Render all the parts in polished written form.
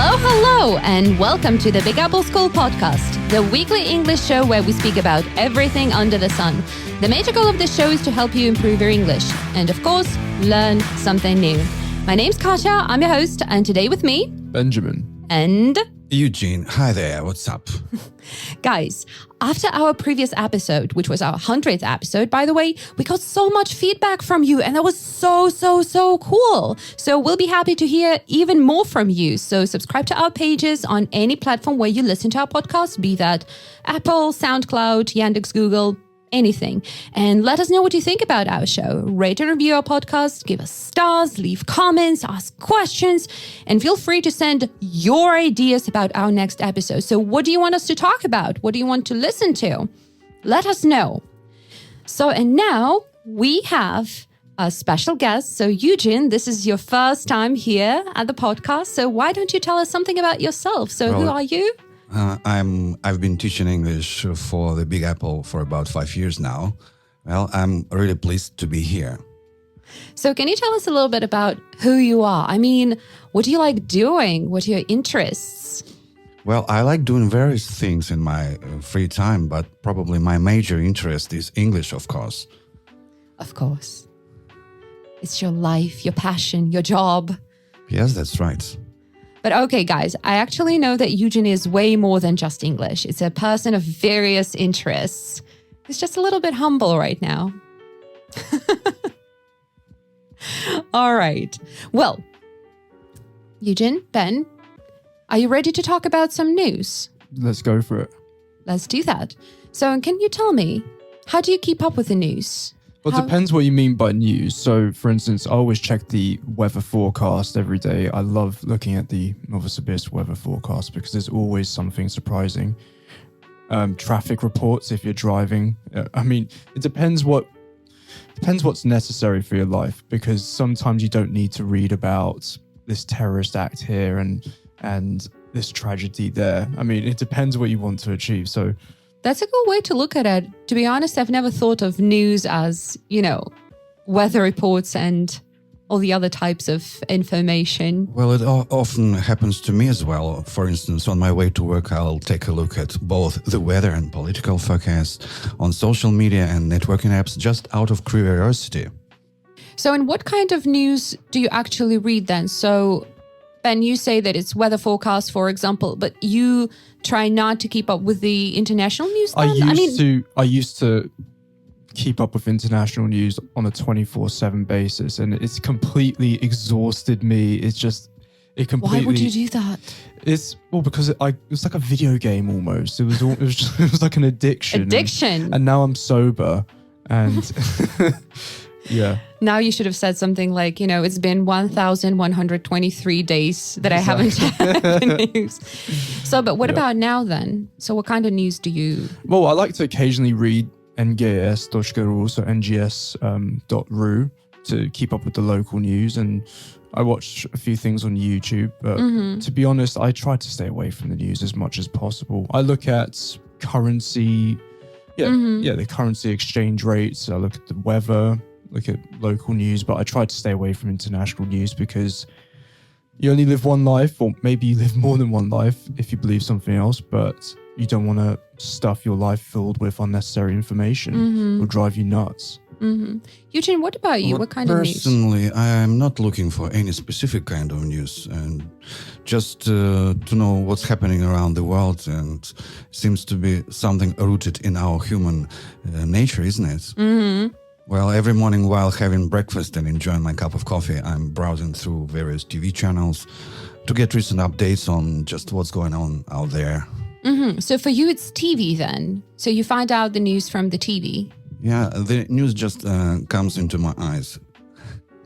Hello, and welcome to the Big Apple School podcast, the weekly English show where we speak about everything under the sun. The major goal of this show is to help you improve your English and, of course, learn something new. My name's Katja, I'm your host, and today with me, Benjamin. And Eugene. Hi there, what's up? Guys, after our previous episode, which was our 100th episode, by the way, we got so much feedback from you, and that was so cool. So we'll be happy to hear even more from you. So subscribe to our pages on any platform where you listen to our podcast, be that Apple, SoundCloud, Yandex, Google, anything. And let us know what you think about our show. Rate and review our podcast, give us stars, leave comments, ask questions, and feel free to send your ideas about our next episode. So what do you want us to talk about? What do you want to listen to? Let us know. So, and now we have a special guest. So Eugene, this is your first time here at the podcast. So why don't you tell us something about yourself? So who are you? I've been teaching English for the Big Apple for about 5 years now. Well, I'm really pleased to be here. So can you tell us a little bit about who you are? I mean, what do you like doing? What are your interests? Well, I like doing various things in my free time, but probably my major interest is English, of course. Of course. It's your life, your passion, your job. Yes, that's right. But okay, guys, I actually know that Eugene is way more than just English. It's a person of various interests. He's just a little bit humble right now. All right. Well, Eugene, Ben, are you ready to talk about some news? Let's go for it. Let's do that. So can you tell me, how do you keep up with the news? Well, it depends what you mean by news. So, for instance, I always check the weather forecast every day. I love looking at the Novosibirsk weather forecast because there's always something surprising. Traffic reports if you're driving. I mean, it depends what's necessary for your life, because sometimes you don't need to read about this terrorist act here and this tragedy there. I mean, it depends what you want to achieve. So that's a good way to look at it. To be honest, I've never thought of news as, weather reports and all the other types of information. Well, it often happens to me as well. For instance, on my way to work, I'll take a look at both the weather and political forecast on social media and networking apps just out of curiosity. So in what kind of news do you actually read then? So, Ben, you say that it's weather forecast, for example, but you try not to keep up with the international news then? I used to keep up with international news on a 24/7 basis, and it's completely exhausted me. Why would you do that? Because it was like a video game almost. It was like an addiction. And now I'm sober, and yeah. Now you should have said something like, it's been 1,123 days that I haven't checked the news. So, but what about now then? So what kind of news do you... Well, I like to occasionally read ngs.ru, so ngs.ru, to keep up with the local news. And I watch a few things on YouTube. But to be honest, I try to stay away from the news as much as possible. I look at currency, the currency exchange rates. I look at the weather, look at local news, but I try to stay away from international news because you only live one life, or maybe you live more than one life if you believe something else, but you don't want to stuff your life filled with unnecessary information. It'll drive you nuts. Eugene, what about you? What kind of news? Personally, I'm not looking for any specific kind of news, and just to know what's happening around the world, and seems to be something rooted in our human nature, isn't it? Well, every morning while having breakfast and enjoying my cup of coffee, I'm browsing through various TV channels to get recent updates on just what's going on out there. So for you, it's TV then? So you find out the news from the TV? Yeah, the news just comes into my eyes.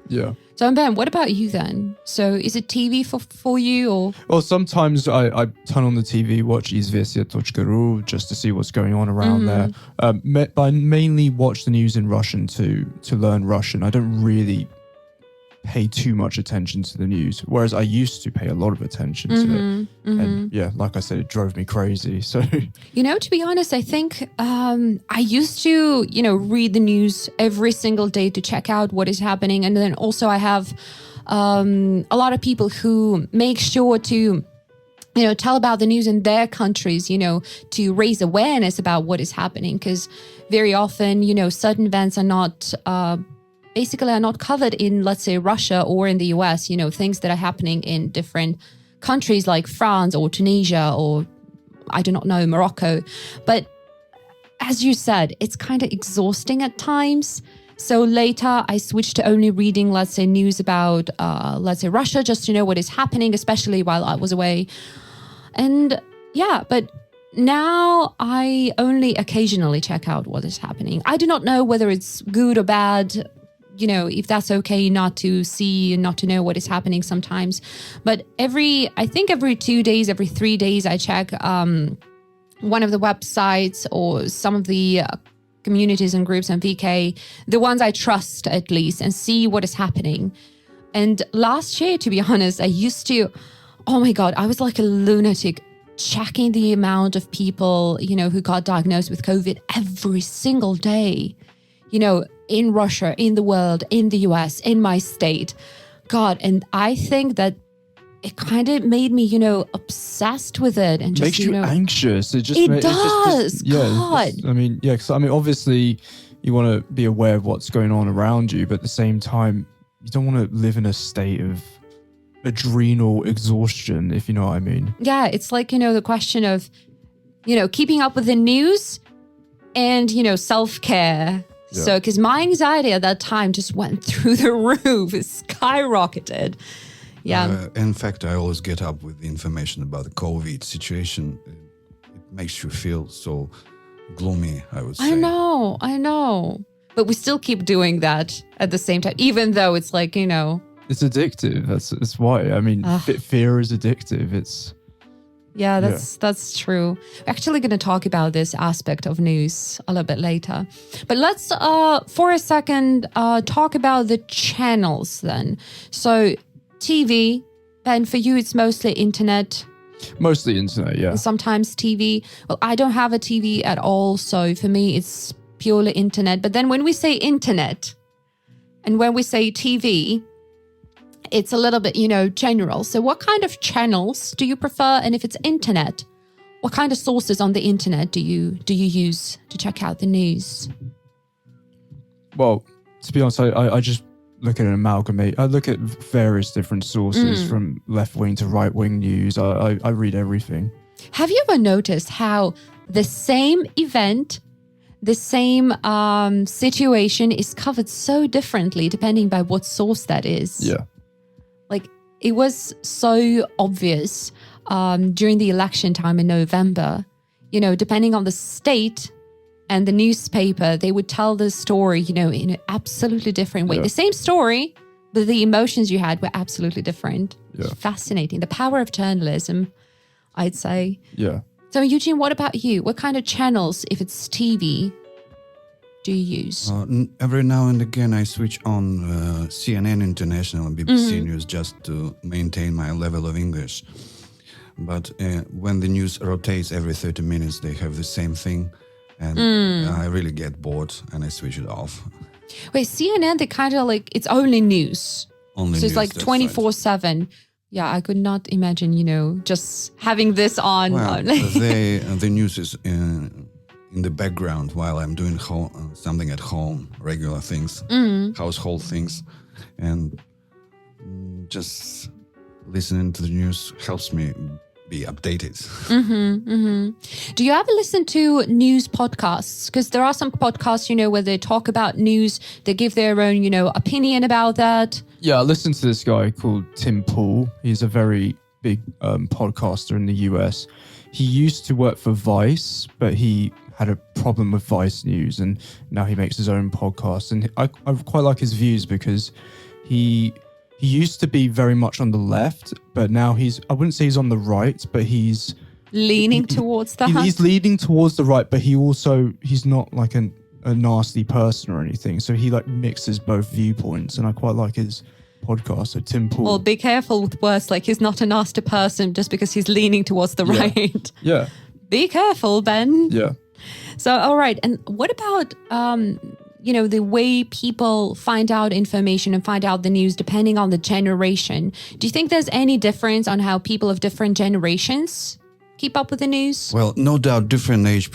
Yeah. So Ben, what about you then? So is it TV for you or? Well, sometimes I turn on the TV, watch izvestia.ru just to see what's going on around there. But I mainly watch the news in Russian to learn Russian. I don't really pay too much attention to the news, whereas I used to pay a lot of attention to it. And yeah, like I said, it drove me crazy. So, to be honest, I think I used to, read the news every single day to check out what is happening. And then also I have a lot of people who make sure to tell about the news in their countries, to raise awareness about what is happening. Because very often, certain events are not covered in, let's say, Russia or in the US, things that are happening in different countries like France or Tunisia or I do not know, Morocco. But as you said, it's kind of exhausting at times. So later I switched to only reading, let's say, news about, Russia, just to know what is happening, especially while I was away. And yeah, but now I only occasionally check out what is happening. I do not know whether it's good or bad, if that's okay not to see and not to know what is happening sometimes. But every 2 days, every 3 days, I check one of the websites or some of the communities and groups on VK, the ones I trust at least, and see what is happening. And last year, to be honest, I used to, oh my God, I was like a lunatic, checking the amount of people, who got diagnosed with COVID every single day, in Russia, in the world, in the US, in my state. God, and I think that it kind of made me, obsessed with it and just, makes you anxious. It does. God. Because obviously you want to be aware of what's going on around you, but at the same time, you don't want to live in a state of adrenal exhaustion, if you know what I mean. Yeah, it's like, the question of, keeping up with the news and, self-care. Yeah. So, because my anxiety at that time just went through the roof, it skyrocketed. Yeah. In fact, I always get up with the information about the COVID situation. It makes you feel so gloomy, I would say. I know. But we still keep doing that at the same time, even though it's like, It's addictive. That's why. Fear is addictive. That's true. We're actually going to talk about this aspect of news a little bit later. But let's, for a second, talk about the channels then. So TV, and for you, it's mostly internet. Mostly internet, yeah. And sometimes TV. Well, I don't have a TV at all. So for me, it's purely internet. But then when we say internet and when we say TV, it's a little bit, general. So what kind of channels do you prefer? And if it's internet, what kind of sources on the internet do you use to check out the news? Well, to be honest, I just look at an amalgamate. I look at various different sources from left-wing to right-wing news. I read everything. Have you ever noticed how the same event, the same situation is covered so differently depending by what source that is? Yeah. Like, it was so obvious during the election time in November, depending on the state and the newspaper, they would tell the story, in an absolutely different way. Yeah. The same story, but the emotions you had were absolutely different. Yeah. Fascinating. The power of journalism, I'd say. Yeah. So, Eugene, what about you? What kind of channels, if it's TV, do you use? Every now and again, I switch on CNN International and BBC News just to maintain my level of English. But when the news rotates every 30 minutes, they have the same thing. And I really get bored and I switch it off. Wait, CNN, they kind of like, it's only news. Only so news, it's like 24/7. Yeah, I could not imagine, just having this on. Well, the news is in the background while I'm doing something at home, regular things, household things. And just listening to the news helps me be updated. Do you ever listen to news podcasts? Because there are some podcasts, where they talk about news, they give their own, opinion about that. Yeah, I listened to this guy called Tim Pool. He's a very big podcaster in the US. He used to work for Vice, but he had a problem with Vice News, and now he makes his own podcast. And I quite like his views because he used to be very much on the left, but now I wouldn't say he's on the right, but he's leaning towards the he's leaning towards the right, but he's not like a nasty person or anything. So he like mixes both viewpoints, and I quite like his podcast. So Tim Pool. Well, be careful with words like he's not a nasty person just because he's leaning towards the right. Yeah. Be careful, Ben. Yeah. So, all right. And what about the way people find out information and find out the news depending on the generation. Do you think there's any difference on how people of different generations keep up with the news? Well, no doubt different age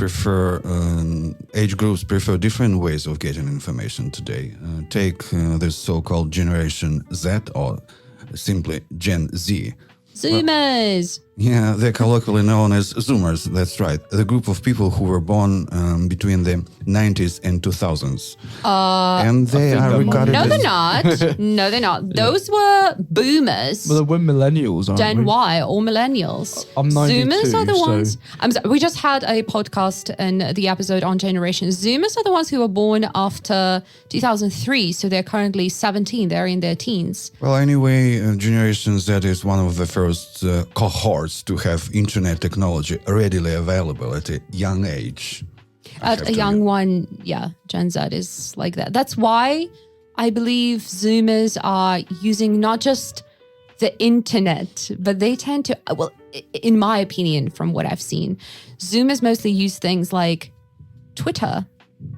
groups prefer different ways of getting information today. Take this so-called Generation Z, or simply Gen Z. Zoomers. Yeah, they're colloquially known as Zoomers, that's right. The group of people who were born between the 90s and 2000s. And they are regarded No, as... they're not. No, they're not. Those were boomers. Well, we're millennials, aren't Gen we? Y or millennials. I'm 92, Zoomers are the so- ones. I'm sorry, we just had a podcast and the episode on generations. Zoomers are the ones who were born after 2003, so they're currently 17. They're in their teens. Well, anyway, Generation Z is one of the first cohorts to have internet technology readily available at a young age. At a young one, yeah, Gen Z is like that. That's why I believe Zoomers are using not just the internet, but they tend to, well, in my opinion, from what I've seen, Zoomers mostly use things like Twitter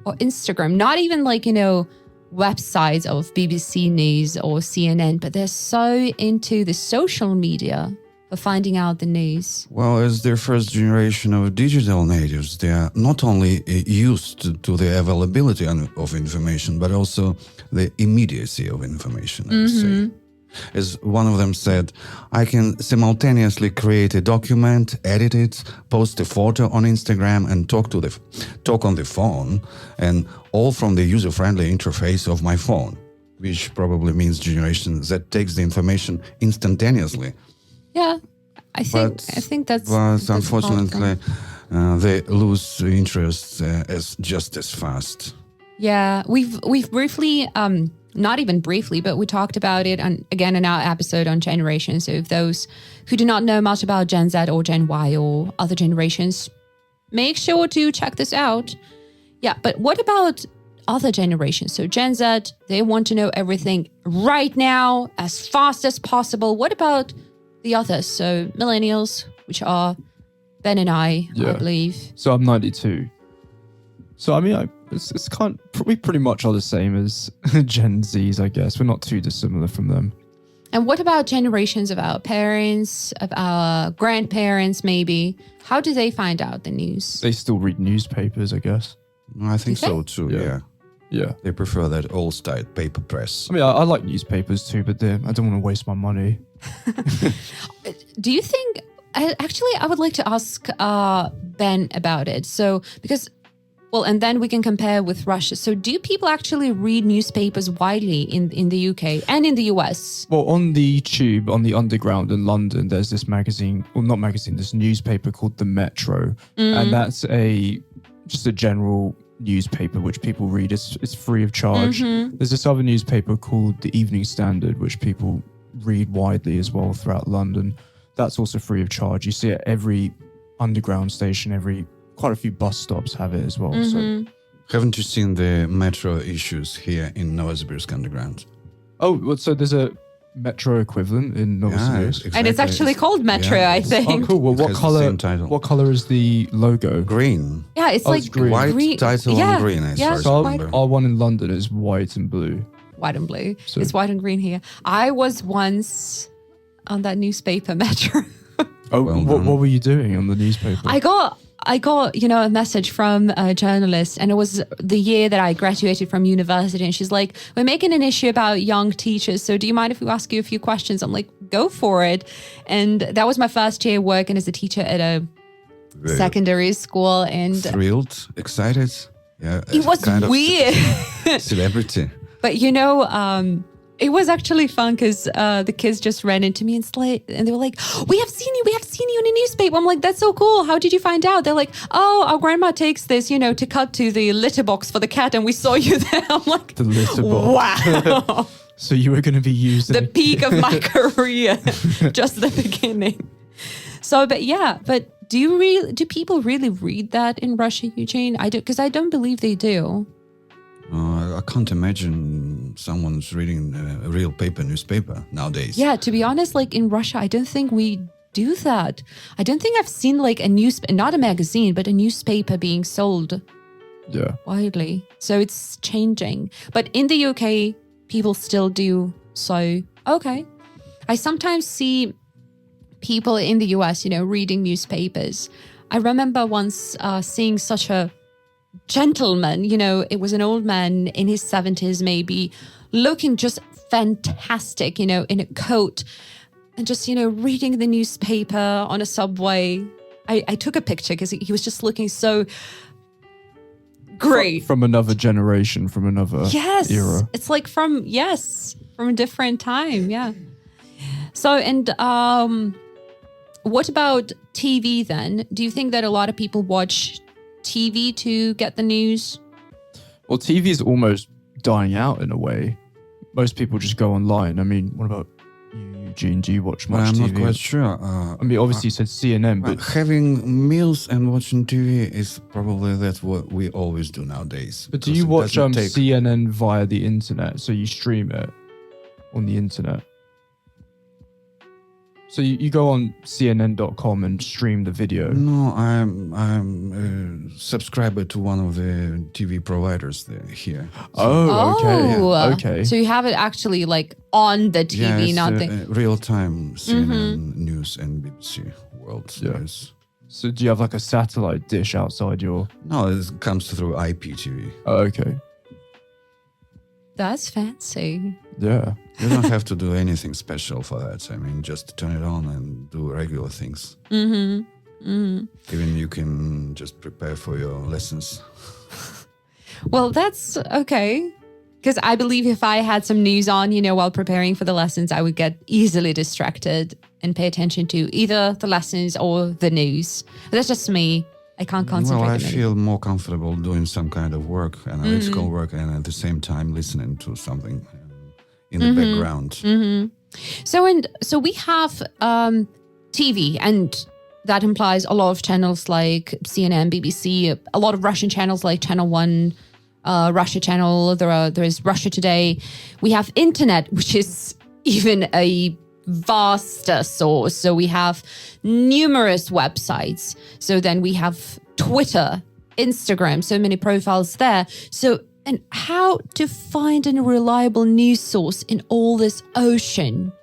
or Instagram, not even like, websites of BBC News or CNN, but they're so into the social media for finding out the news. Well, as the first generation of digital natives, they are not only used to the availability of information, but also the immediacy of information, I would say. As one of them said, I can simultaneously create a document, edit it, post a photo on Instagram, and talk on the phone, and all from the user-friendly interface of my phone, which probably means Generation Z takes the information instantaneously. Yeah, I think that's. But unfortunately, they lose interest just as fast. Yeah, we've briefly, not even briefly, but we talked about it again in our episode on generations. So if those who do not know much about Gen Z or Gen Y or other generations, make sure to check this out. Yeah, but what about other generations? So Gen Z, they want to know everything right now, as fast as possible. What about the others? So millennials, which are Ben and I believe. So I'm 92. So I mean, it's we pretty much are the same as Gen Zs, I guess. We're not too dissimilar from them. And what about generations of our parents, of our grandparents, maybe? How do they find out the news? They still read newspapers, I guess. I think so too, Yeah. They prefer that old-style paper press. I mean, I like newspapers too, but I don't want to waste my money. Do you think, actually, I would like to ask Ben about it. So, because, well, and then we can compare with Russia. So do people actually read newspapers widely in the UK and in the US? Well, on the tube, on the Underground in London, there's this magazine, well, not magazine, this newspaper called The Metro. And that's just a general newspaper which people read. It's free of charge. There's this other newspaper called The Evening Standard, which people read widely as well throughout London. That's also free of charge. You see it at every underground station, quite a few bus stops have it as well. So Haven't you seen the metro issues here in Novosibirsk Underground? oh, well, so there's a metro equivalent in Novosibirsk. And it's actually called Metro, I think. Oh, cool. Well, It has the same title. what color is the logo? Green. Yeah, it's Oh, like it's green. White title on green, as far as So I remember. our one in London is white and blue. white and blue. So- It's white and green here. I was once on that newspaper Metro. Oh, Well what done. were you doing on the newspaper? I got a message from a journalist, and it was the year that I graduated from university, and she's like, we're making an issue about young teachers, so do you mind if we ask you a few questions? I'm like, go for it. And that was my first year working as a teacher at a secondary school, and Thrilled, excited. Yeah, it was kind of weird. celebrity. But it was actually fun because the kids just ran into me and they were like, we have seen you in a newspaper. I'm like, that's so cool. How did you find out? They're like, oh, our grandma takes this, to cut to the litter box for the cat, and we saw you there. I'm like, The litter box. wow. So you were going to be using The peak of my career, just the beginning. So, but do people really read that in Russia, Eugene? Because I don't believe they do. I can't imagine someone's reading a real newspaper nowadays. Yeah, to be honest, like in Russia, I don't think we do that. I don't think I've seen like not a magazine, but a newspaper being sold. Yeah. widely. So it's changing. But in the UK, people still do so. Okay. I sometimes see people in the US, reading newspapers. I remember once seeing such a gentleman, it was an old man in his 70s maybe, looking just fantastic, in a coat and just, reading the newspaper on a subway. I took a picture because he was just looking so great. From another generation, from another era. It's like from a different time. Yeah. So, and what about TV then? Do you think that a lot of people watch TV to get the news? Well, TV is almost dying out in a way. Most people just go online. I mean, what about you, Eugene? Do you watch much I'm TV? not quite sure. I mean, obviously you said CNN, but having meals and watching TV is probably that's what we always do nowadays. But do you watch CNN via the internet? So you stream it on the internet? So you go on CNN.com and stream the video? No, I'm a subscriber to one of the TV providers here. Okay. So you have it actually like on the TV, it's not the real-time CNN News and BBC World. Yeah. News. So do you have like a satellite dish outside your... No, it comes through IPTV. Oh, okay. That's fancy. Yeah. You don't have to do anything special for that. I mean, just turn it on and do regular things. Even you can just prepare for your lessons. Well, that's okay. Because I believe if I had some news on, while preparing for the lessons, I would get easily distracted and pay attention to either the lessons or the news. But that's just me. I can't concentrate. Well, I feel more comfortable doing some kind of work, analytical work, and at the same time listening to something in the background. So we have TV, and that implies a lot of channels like CNN, BBC, a lot of Russian channels like Channel 1, Russia channel. There is Russia Today. We have internet, which is even a vaster source. So we have numerous websites. So then we have Twitter, Instagram, so many profiles there. So, and how to find a reliable news source in all this ocean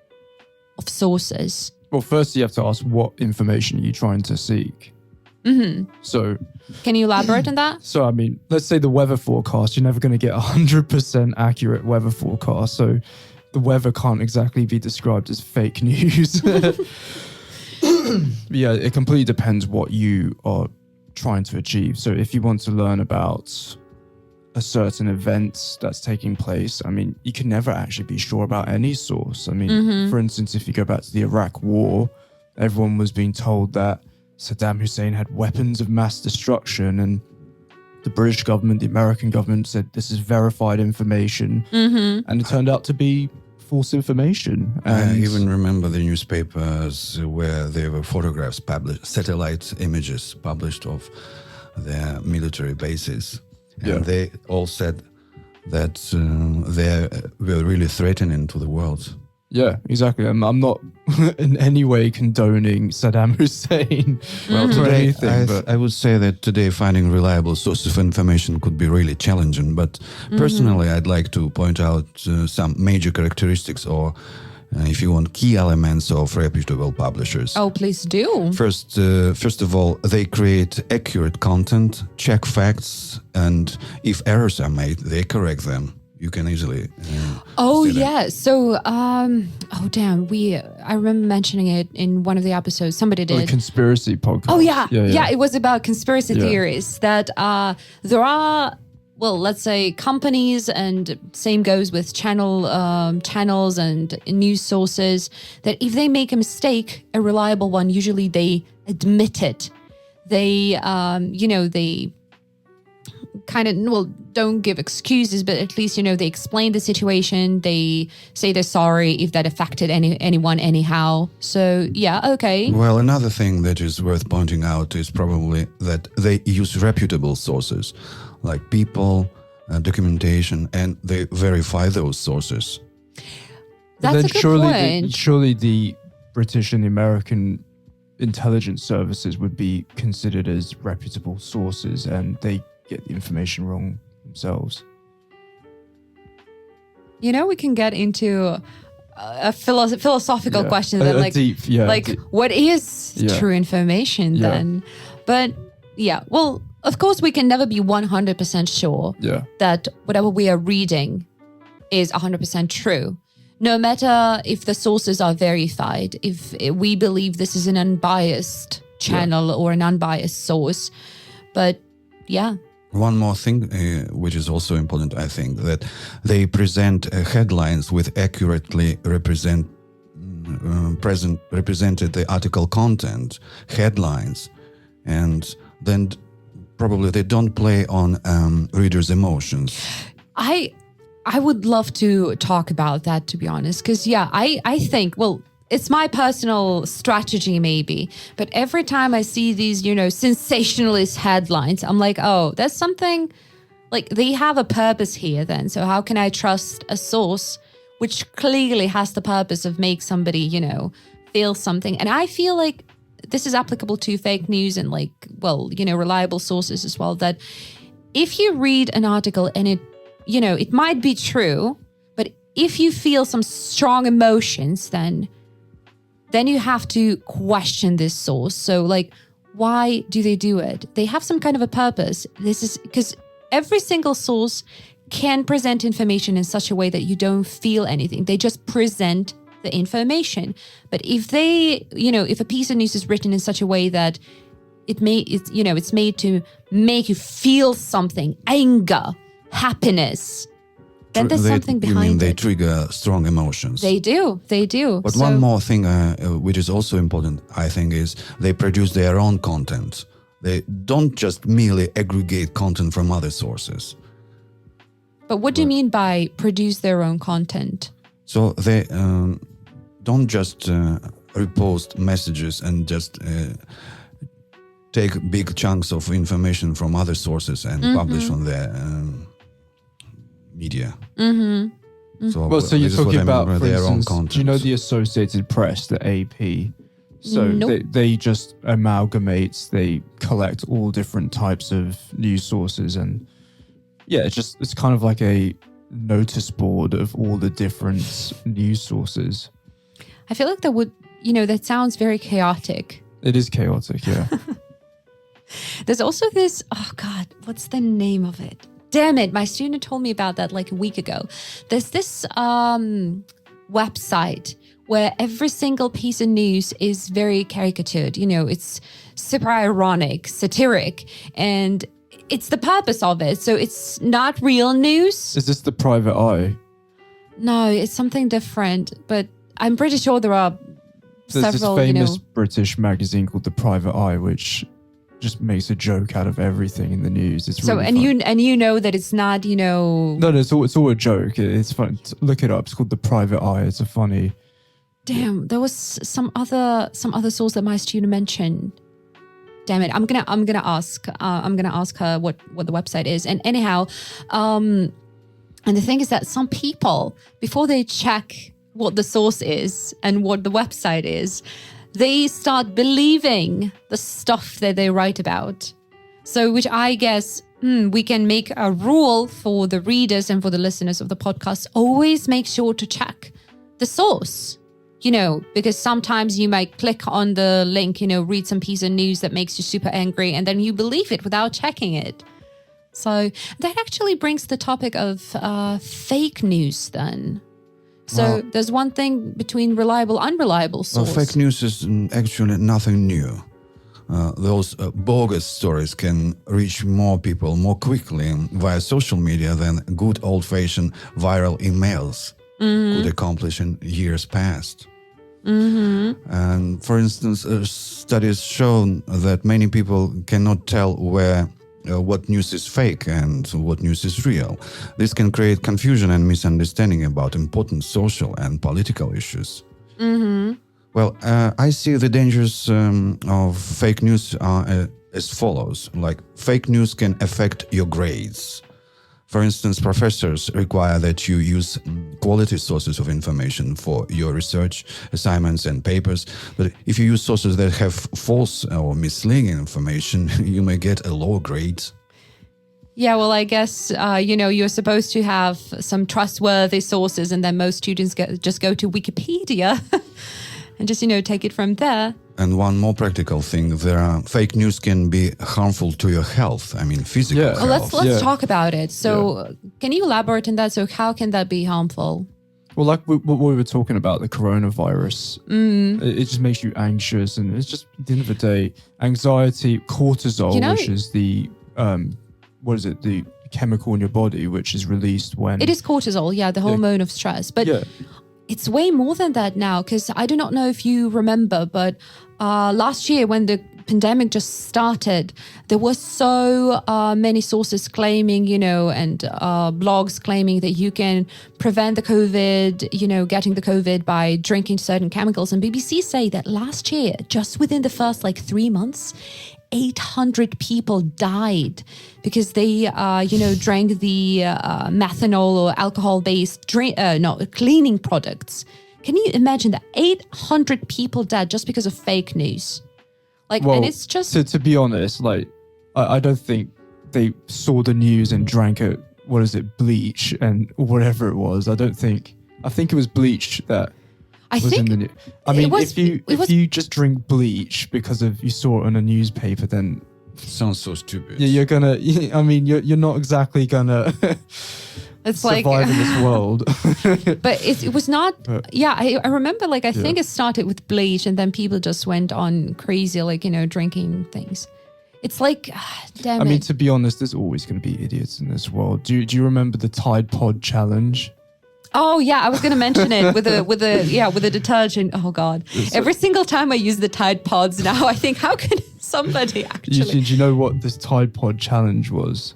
of sources? Well, first you have to ask what information are you trying to seek. So, can you elaborate on that? So, I mean, let's say the weather forecast, you're never going to get 100% accurate weather forecast. So the weather can't exactly be described as fake news. Yeah, it completely depends what you are trying to achieve. So if you want to learn about a certain event that's taking place, I mean, you can never actually be sure about any source. I mean, for instance, if you go back to the Iraq War, everyone was being told that Saddam Hussein had weapons of mass destruction, and the British government, the American government said this is verified information, and it turned out to be false information. And I even remember the newspapers where there were photographs published, satellite images published of their military bases. And they all said that they were really threatening to the world. Yeah, exactly. I'm not in any way condoning Saddam Hussein. Well, or today, anything, but I would say that today finding reliable source of information could be really challenging. But personally, I'd like to point out some major characteristics or, if you want, key elements of reputable publishers. Oh, please do. First of all, they create accurate content, check facts, and if errors are made, they correct them. You can easily. Oh yeah. So, I remember mentioning it in one of the episodes. Somebody did. the conspiracy podcast. Oh yeah. It was about conspiracy theories that there are, well, let's say companies, and same goes with channels and news sources, that if they make a mistake, a reliable one, usually they admit it. They, they kind of, well, don't give excuses, but at least, they explain the situation. They say they're sorry if that affected anyone anyhow. So, yeah, okay. Well, another thing that is worth pointing out is probably that they use reputable sources like people, documentation, and they verify those sources. That's a good point. Surely the British and the American intelligence services would be considered as reputable sources, and they get the information wrong themselves. We can get into a philosophical question then, like deep, what is true information then? But well, of course we can never be 100% sure that whatever we are reading is 100% true. No matter if the sources are verified, if we believe this is an unbiased channel or an unbiased source. But one more thing, which is also important, I think, that they present headlines with accurately represented the article content, headlines, and then probably they don't play on readers' emotions. I would love to talk about that, to be honest, because I think, well, it's my personal strategy maybe, but every time I see these, sensationalist headlines, I'm like, oh, there's something, like they have a purpose here then. So how can I trust a source which clearly has the purpose of make somebody, feel something? And I feel like this is applicable to fake news and reliable sources as well, that if you read an article and it might be true, but if you feel some strong emotions, then you have to question this source. So why do they do it? They have some kind of a purpose. This is because every single source can present information in such a way that you don't feel anything. They just present the information. But if if a piece of news is written in such a way that it's made to make you feel something, anger, happiness, then there's something behind it. You mean they trigger strong emotions? They do. But one more thing, which is also important, I think, is they produce their own content. They don't just merely aggregate content from other sources. But what do you mean by produce their own content? So they don't just repost messages and just take big chunks of information from other sources and publish on their media. Mm-hmm. So you're talking about, for their own instance, content. do you know the Associated Press, the AP? So Nope. they just amalgamate, they collect all different types of news sources, and it's kind of like a notice board of all the different news sources. I feel like that sounds very chaotic. It is chaotic, yeah. There's also this, oh God, what's the name of it? Damn it, my student told me about that like a week ago. There's this website where every single piece of news is very caricatured. It's super ironic, satiric, and it's the purpose of it. So it's not real news. Is this the Private Eye? No, it's something different, but I'm pretty sure there are There's several, this famous British magazine called The Private Eye, which just makes a joke out of everything in the news. It's really fun. you know that it's not, No, it's all a joke. It's fun. Look it up. It's called The Private Eye. It's a funny. Damn, there was some other source that my student mentioned. Damn it, I'm gonna ask her what the website is. And anyhow, and the thing is that some people, before they check what the source is and what the website is, they start believing the stuff that they write about. So, which I guess we can make a rule for the readers and for the listeners of the podcast: always make sure to check the source. Because sometimes you might click on the link, read some piece of news that makes you super angry, and then you believe it without checking it. So that actually brings the topic of fake news then. So there's one thing between reliable, unreliable source. Fake news is actually nothing new. Those bogus stories can reach more people more quickly via social media than good old-fashioned viral emails could accomplish in years past. Mm-hmm. And for instance, studies shown that many people cannot tell what news is fake and what news is real. This can create confusion and misunderstanding about important social and political issues. Mm-hmm. Well, I see the dangers of fake news are as follows. Like, fake news can affect your grades. For instance, professors require that you use quality sources of information for your research assignments and papers. But if you use sources that have false or misleading information, you may get a lower grade. Yeah, well, I guess, you're supposed to have some trustworthy sources, and then most students just go to Wikipedia and just, take it from there. And one more practical thing, fake news can be harmful to your health. I mean, physical Yeah. health. Well, let's talk about it. So can you elaborate on that? So how can that be harmful? Well, like what we were talking about, the coronavirus, it just makes you anxious. And it's just, at the end of the day, anxiety, cortisol, which is the, the chemical in your body, which is released when... It is cortisol, the hormone of stress. But it's way more than that now, because I do not know if you remember, but last year when the pandemic just started, there were so many sources claiming, and blogs claiming that you can prevent the COVID, getting the COVID by drinking certain chemicals. And BBC say that last year, just within the first 3 months, 800 people died because they, drank the methanol or alcohol-based cleaning products. Can you imagine that 800 people died just because of fake news? And it's just... To be honest, I don't think they saw the news and drank it, bleach and whatever it was. I think it was bleach that was in the news. I mean, if you just drink bleach because you saw it on a newspaper, then... Sounds so stupid. Yeah, you're not exactly gonna... It's survive in this world. But it was not... I remember, I think it started with bleach and then people just went on crazy, drinking things. It's damn it. I mean, to be honest, there's always going to be idiots in this world. Do you remember the Tide Pod challenge? Oh yeah, I was going to mention it with a detergent. Oh God. Every single time I use the Tide Pods now, I think, how can somebody actually... Do you know what this Tide Pod challenge was?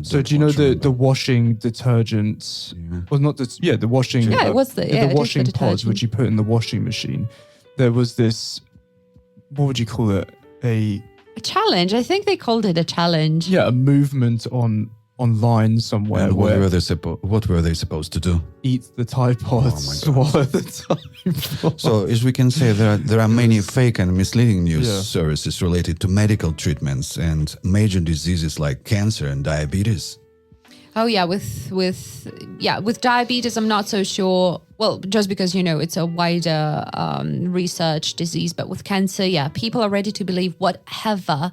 So do you know the washing detergents? Yeah. Well, not the washing. Yeah, it was the washing the pods which you put in the washing machine. There was this. What would you call it? A challenge. I think they called it a challenge. Yeah, a movement online somewhere. And what were they supposed to do? Eat the Tide Pods, swallow the Tide Pods. So, as we can say, there are many fake and misleading news services related to medical treatments and major diseases like cancer and diabetes. Oh yeah, with diabetes, I'm not so sure. Well, just because it's a wider research disease, but with cancer, people are ready to believe whatever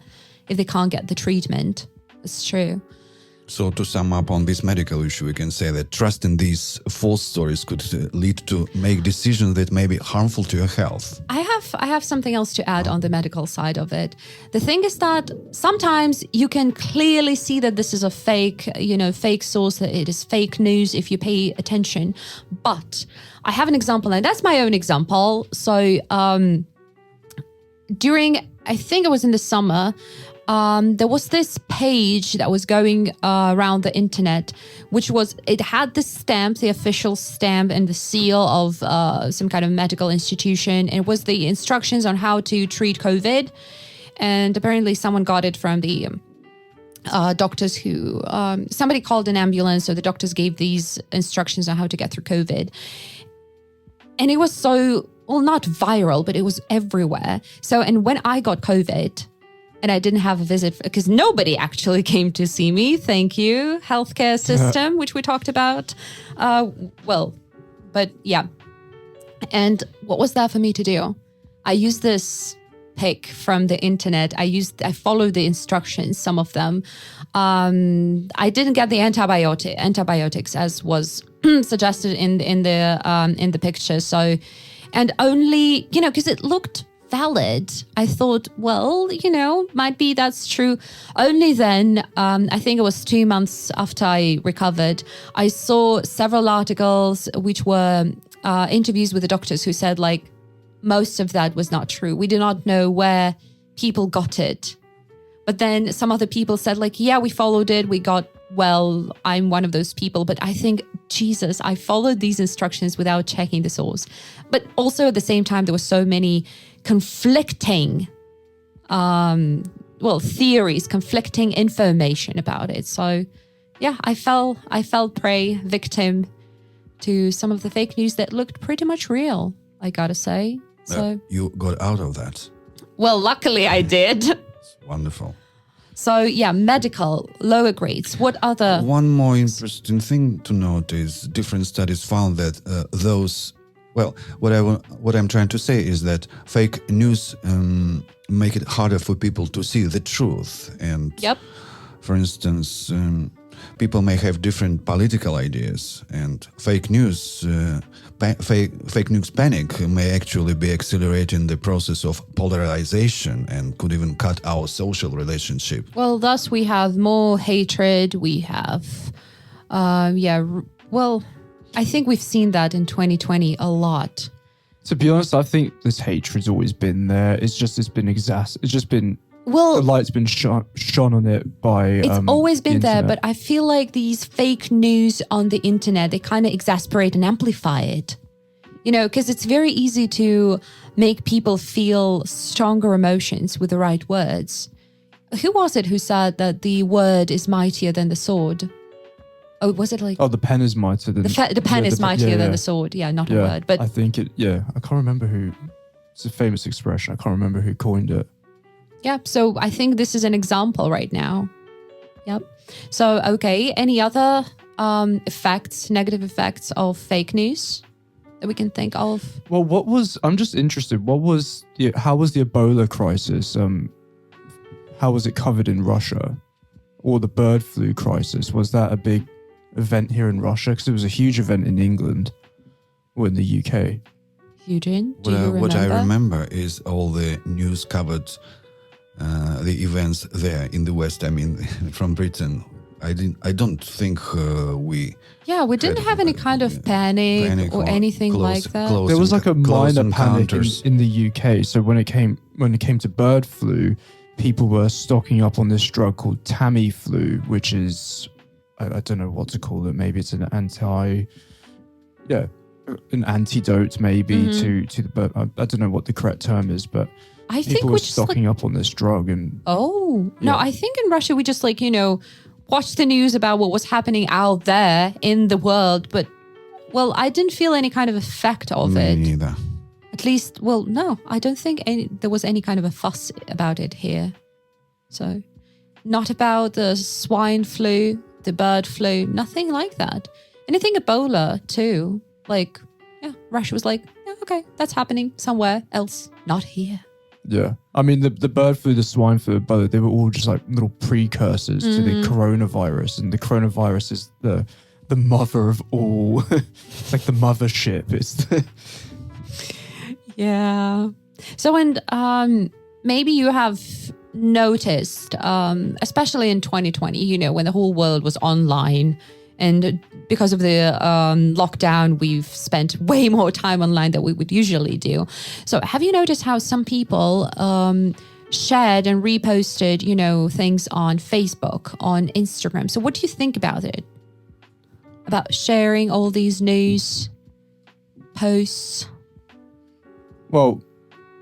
if they can't get the treatment. It's true. So to sum up on this medical issue, we can say that trust in these false stories could lead to make decisions that may be harmful to your health. I have something else to add on the medical side of it. The thing is that sometimes you can clearly see that this is a fake source, that it is fake news if you pay attention. But I have an example, and that's my own example. So I think it was in the summer, there was this page that was going around the internet, it had the stamp, the official stamp and the seal of some kind of medical institution. It was the instructions on how to treat COVID. And apparently someone got it from the doctors who, somebody called an ambulance. So the doctors gave these instructions on how to get through COVID. And it was not viral, but it was everywhere. And when I got COVID, and I didn't have a visit because nobody actually came to see me. Thank you, healthcare system, which we talked about. But yeah. And what was there for me to do? I used this pic from the internet. I followed the instructions, some of them. I didn't get the antibiotics as was suggested in the picture. So, and only, because it looked valid. I thought, might be that's true. Only then, I think it was 2 months after I recovered, I saw several articles which were interviews with the doctors who said most of that was not true. We do not know where people got it. But then some other people said we followed it. We got well. I'm one of those people. But I think, Jesus, I followed these instructions without checking the source. But also at the same time, there were so many conflicting theories, conflicting information about it. So I fell victim to some of the fake news that looked pretty much real, I gotta say. So you got out of that. Well, luckily I did. It's wonderful. So yeah, medical, lower grades. What other? One more interesting thing to note is different studies found that what I'm trying to say is that fake news make it harder for people to see the truth. And Yep. for instance, people may have different political ideas, and fake news panic may actually be accelerating the process of polarization and could even cut our social relationship. Well, thus we have more hatred. We have, I think we've seen that in 2020 a lot. To be honest, I think this hatred's always been there. It's just been Well, the light's been shone on it by. it's always been the there, internet. but I feel like these fake news on the internet, they kind of exasperate and amplify it. You know, because it's very easy to make people feel stronger emotions with the right words. Who was it who said that the word is mightier than the sword? Oh, was it like Oh, the pen is mightier than the pen is mightier than the sword? Yeah, not a word, but I think it. Yeah, I can't remember who. It's a famous expression. I can't remember who coined it. yeah. So I think this is an example right now. Yep. So okay, any other negative effects of fake news that we can think of? Well, I'm just interested. How was the Ebola crisis? How was it covered in Russia? Or the bird flu crisis? Was that a big event here in Russia? Because it was a huge event in England or in the UK. Eugene, do you remember? What I remember is all the news covered the events there in the West. I mean, from Britain. I don't think we. Yeah, we didn't have any kind of panic or anything like that. There was like a minor panic in the UK. So when it came to bird flu, people were stocking up on this drug called Tamiflu, which is, I don't know what to call it. Maybe it's an antidote maybe to the bird. I don't know what the correct term is, but I think people we're were just stocking up on this drug. And no, I think in Russia we just watched the news about what was happening out there in the world, but I didn't feel any kind of effect of Me it. neither. At least, no, I don't think there was any kind of a fuss about it here. So, not about the swine flu, the bird flu, nothing like that. Anything Ebola too. Russia was like, yeah, okay, that's happening somewhere else, not here. yeah, I mean the bird flu, the swine flu, Ebola, they were all just like little precursors to the coronavirus, and the coronavirus is the mother of all, like the mothership. It's Yeah. So, and maybe you have noticed, especially in 2020, when the whole world was online, and because of the lockdown, we've spent way more time online than we would usually do. So have you noticed how some people shared and reposted, things on Facebook, on Instagram? So what do you think about it? About sharing all these news posts? Well,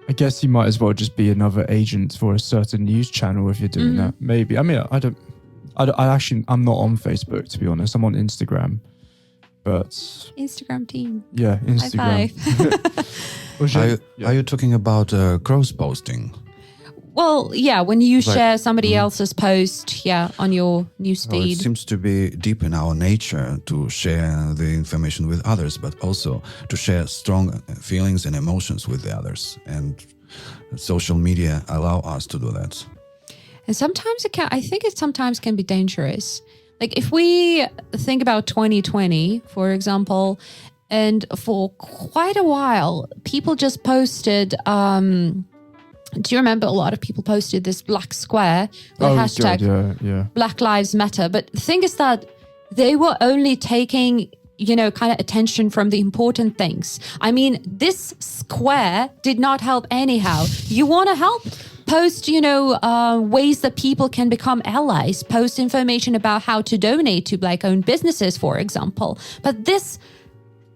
I guess you might as well just be another agent for a certain news channel if you're doing that. Maybe. I mean, I'm not on Facebook, to be honest. I'm on Instagram. But Instagram team. yeah, Instagram. High five. Are you talking about cross-posting? Well, yeah, when you share somebody else's post, on your newsfeed. Well, it seems to be deep in our nature to share the information with others, but also to share strong feelings and emotions with the others. And social media allow us to do that. And sometimes I think it sometimes can be dangerous. Like if we think about 2020, for example, and for quite a while, people just posted, do you remember a lot of people posted this black square, the hashtag Black Lives Matter. But the thing is that they were only taking, kind of attention from the important things. I mean, this square did not help anyhow. You want to help? Post, ways that people can become allies. Post information about how to donate to Black-owned businesses, for example. But this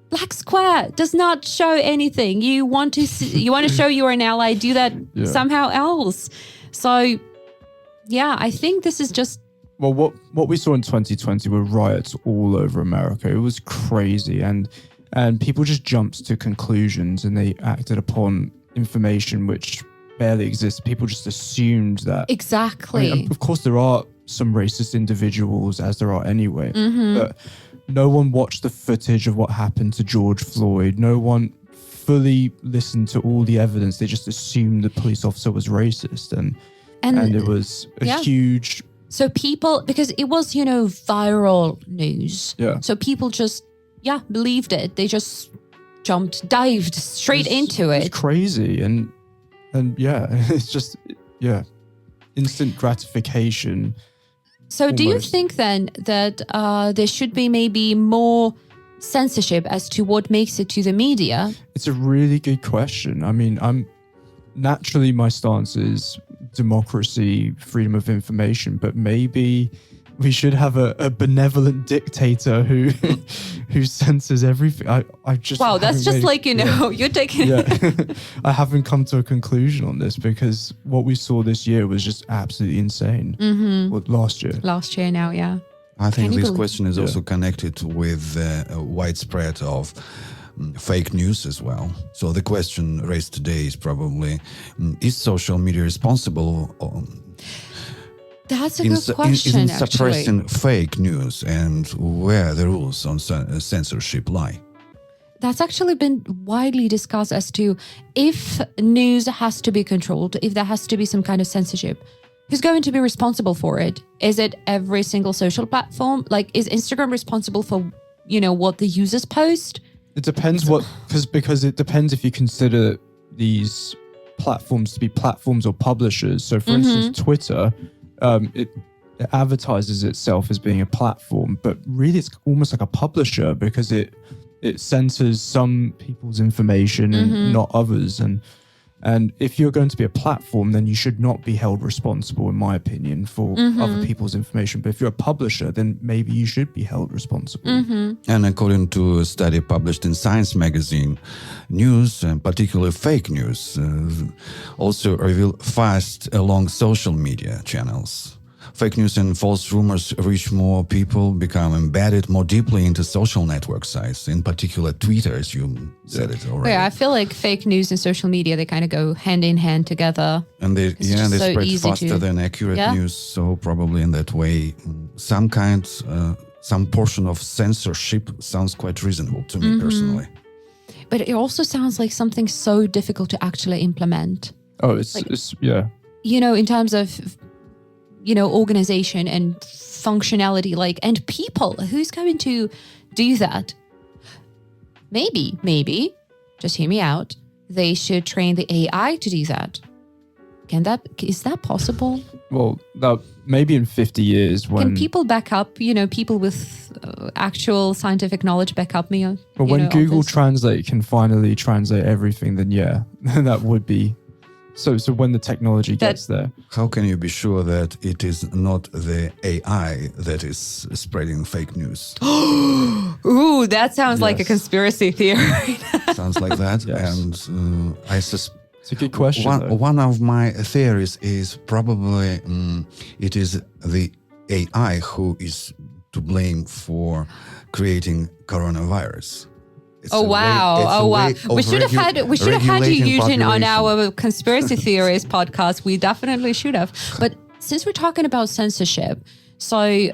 black square does not show anything. You want to show you're an ally, do that somehow else. So, I think this is just... Well, what we saw in 2020 were riots all over America. It was crazy. And people just jumped to conclusions and they acted upon information which barely exists. People just assumed that. Exactly. I mean, of course, there are some racist individuals, as there are anyway, but no one watched the footage of what happened to George Floyd. No one fully listened to all the evidence. They just assumed the police officer was racist, and it was a huge. So people, because it was, viral news. Yeah. So people just, believed it. They just dived straight into it. It's crazy. And it's just, instant gratification. So do you think then that there should be maybe more censorship as to what makes it to the media? It's a really good question. I mean, naturally my stance is democracy, freedom of information, but maybe we should have a benevolent dictator who censors everything. I just that's just you're taking. I haven't come to a conclusion on this because what we saw this year was just absolutely insane. Well, last year now, yeah. I think this question is also connected with widespread of fake news as well. So the question raised today is probably, is social media responsible That's a good question, in suppressing fake news, and where the rules on censorship lie? That's actually been widely discussed as to if news has to be controlled, if there has to be some kind of censorship. Who's going to be responsible for it? Is it every single social platform? Like, is Instagram responsible for, what the users post? It depends because it depends if you consider these platforms to be platforms or publishers. So, for instance, Twitter, it advertises itself as being a platform, but really it's almost like a publisher because it censors some people's information and not others. And if you're going to be a platform, then you should not be held responsible, in my opinion, for other people's information. But if you're a publisher, then maybe you should be held responsible. And according to a study published in Science magazine, news, and particularly fake news, also reveal fast along social media channels. Fake news and false rumors reach more people, become embedded more deeply into social network sites, in particular Twitter, as you said it already. Yeah, I feel like fake news and social media, they kind of go hand in hand together. And they spread faster than accurate news. So probably in that way, some portion of censorship sounds quite reasonable to me personally. But it also sounds like something so difficult to actually implement. Oh, it's in terms of organization and functionality, and people, who's going to do that? Maybe, just hear me out, they should train the AI to do that. Is that possible? Well, maybe in 50 years when... Can people back up, people with actual scientific knowledge back up me? But when Google Translate can finally translate everything, then that would be... So when the technology gets there. How can you be sure that it is not the AI that is spreading fake news? Ooh, that sounds like a conspiracy theory. Sounds like that. Yes. And I suspect... It's a good question. One of my theories is probably it is the AI who is to blame for creating coronavirus. Wow. We should have had you, Eugene, on our conspiracy theories podcast. We definitely should have. But since we're talking about censorship, so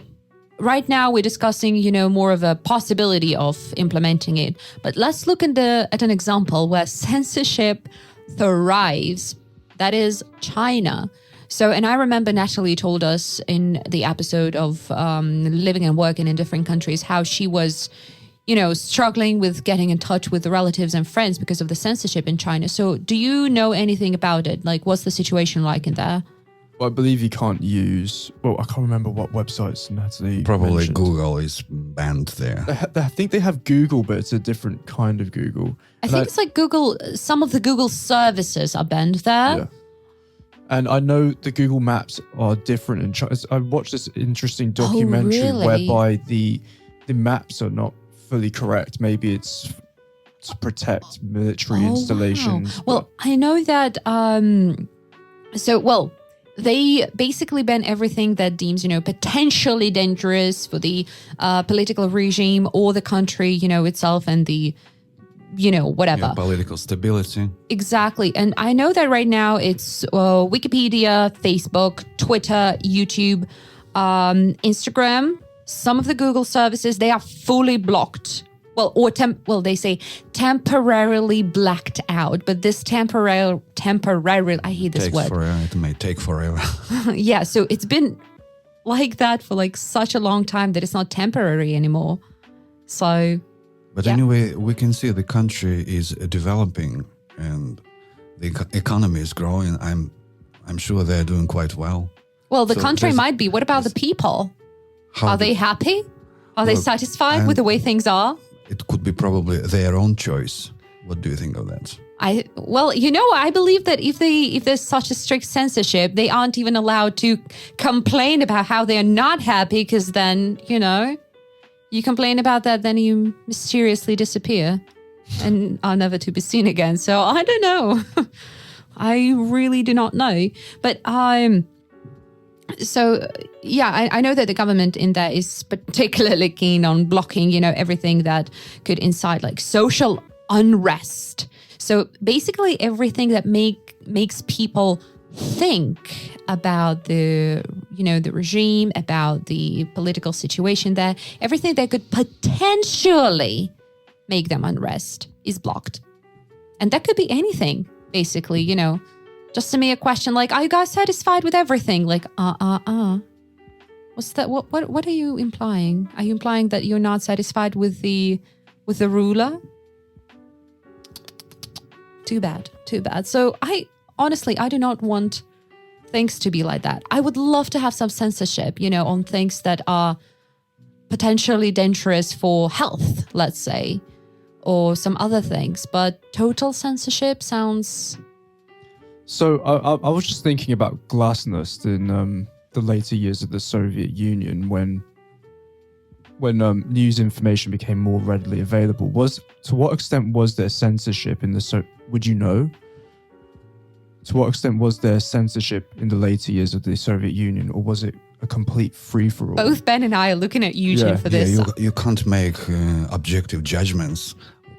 right now we're discussing, more of a possibility of implementing it. But let's look at an example where censorship thrives. That is China. So, and I remember Natalie told us in the episode of living and working in different countries how she was struggling with getting in touch with the relatives and friends because of the censorship in China. So do you know anything about it? Like, what's the situation like in there? Well, I believe you can't use... Well, I can't remember what websites Natalie Probably mentioned. Google is banned there. I think they have Google, but it's a different kind of Google. I think it's like Google... Some of the Google services are banned there. Yeah. And I know the Google Maps are different in China. I watched this interesting documentary whereby the maps are not fully correct. Maybe it's to protect military installations. Wow. Well, I know that they basically ban everything that deems potentially dangerous for the political regime or the country itself and the whatever. Yeah, political stability. Exactly. And I know that right now it's Wikipedia, Facebook, Twitter, YouTube, Instagram, some of the Google services, they are fully blocked. They say temporarily blacked out. But this temporarily, I hate this word. It may take forever. Yeah, so it's been like that for like such a long time that it's not temporary anymore. So... But anyway, we can see the country is developing and the economy is growing. I'm sure they're doing quite well. Well, the country might be. What about the people? Are they happy? Are they satisfied with the way things are? It could be probably their own choice. What do you think of that? I believe that if there's such a strict censorship, they aren't even allowed to complain about how they're not happy, because then, you complain about that, then you mysteriously disappear and are never to be seen again. So I don't know. I really do not know. But I know that the government in there is particularly keen on blocking, everything that could incite like social unrest. So basically everything that makes people think about the regime, about the political situation there, everything that could potentially make them unrest is blocked. And that could be anything, basically, just a mere question like, are you guys satisfied with everything? Like, What's that? What are you implying? Are you implying that you're not satisfied with the ruler? Too bad. So I do not want things to be like that. I would love to have some censorship, on things that are potentially dangerous for health, let's say, or some other things. But total censorship sounds... So I was just thinking about glasnost in the later years of the Soviet Union when news information became more readily available. To what extent was there censorship in the... Would you know? To what extent was there censorship in the later years of the Soviet Union, or was it a complete free-for-all? Both Ben and I are looking at Eugene for this. Yeah, you can't make objective judgments.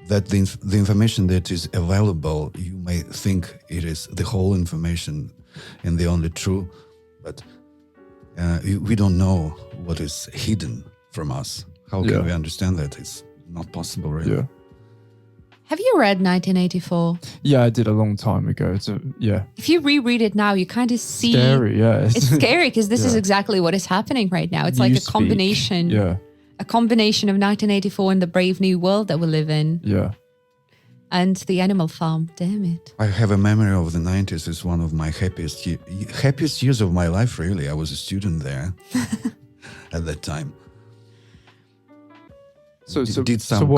That the information that is available, you may think it is the whole information and the only true, but we don't know what is hidden from us. How can we understand that? It's not possible, really. Yeah. Have you read 1984? Yeah, I did a long time ago. If you reread it now, you kind of see... Scary, yeah. It's scary because this is exactly what is happening right now. It's like a combination. Yeah. A combination of 1984 and the brave new world that we live in. Yeah. And the Animal Farm, damn it. I have a memory of the 90s. It's one of my happiest years of my life, really. I was a student there at that time. Did some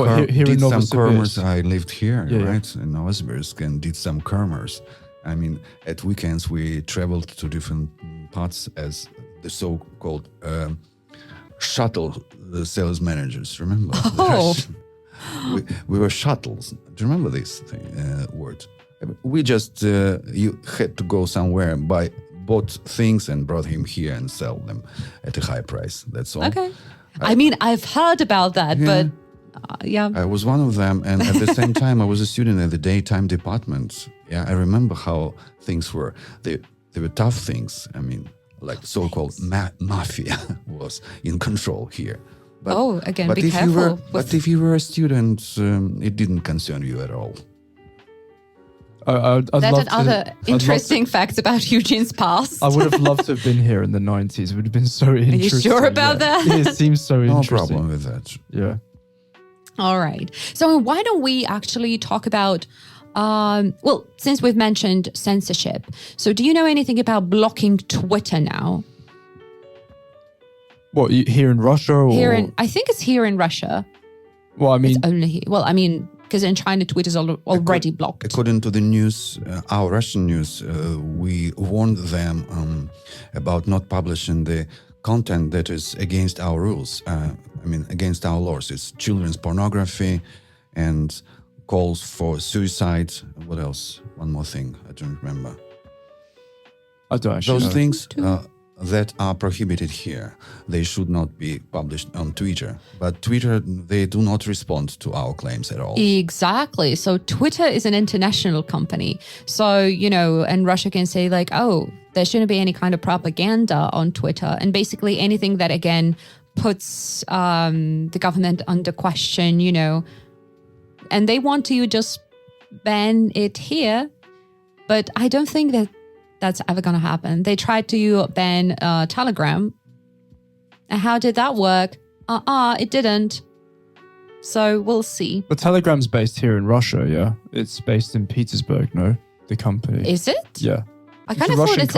commerce. I lived here, right, in Novosibirsk, and did some commerce. I mean, at weekends we traveled to different parts as the so-called shuttle sales managers. Remember? Oh. We were shuttles. Do you remember this word? We just you had to go somewhere and bought things and brought him here and sell them at a high price. That's all. Okay. I mean, I've heard about that, but I was one of them, and at the same time, I was a student in the daytime department. Yeah, I remember how things were. They were tough things. I mean, like so-called mafia was in control here. But, be careful. If you were a student, it didn't concern you at all. Interesting facts about Eugene's past. I would have loved to have been here in the 90s. It would have been so interesting. Are you sure about that? Yeah, it seems so interesting. No problem with that. Yeah. All right. So why don't we actually talk about, since we've mentioned censorship. So do you know anything about blocking Twitter now? What, here in Russia? Or? I think it's here in Russia. Well, I mean... It's only here. Well, I mean... Because in China, Twitter is already blocked. According to the news, our Russian news, we warned them about not publishing the content that is against our rules. Against our laws. It's children's pornography and calls for suicide. What else? One more thing. I don't remember. I don't actually Those things that are prohibited here. They should not be published on Twitter. But Twitter, they do not respond to our claims at all. Exactly. So Twitter is an international company. So, and Russia can say like, oh, there shouldn't be any kind of propaganda on Twitter. And basically anything that, again, puts the government under question, and they want to just ban it here. But I don't think that that's ever going to happen. They tried to ban Telegram. And how did that work? It didn't. So we'll see. But Telegram's based here in Russia, yeah? It's based in Petersburg, no? The company. Is it? Yeah. I kind of thought it's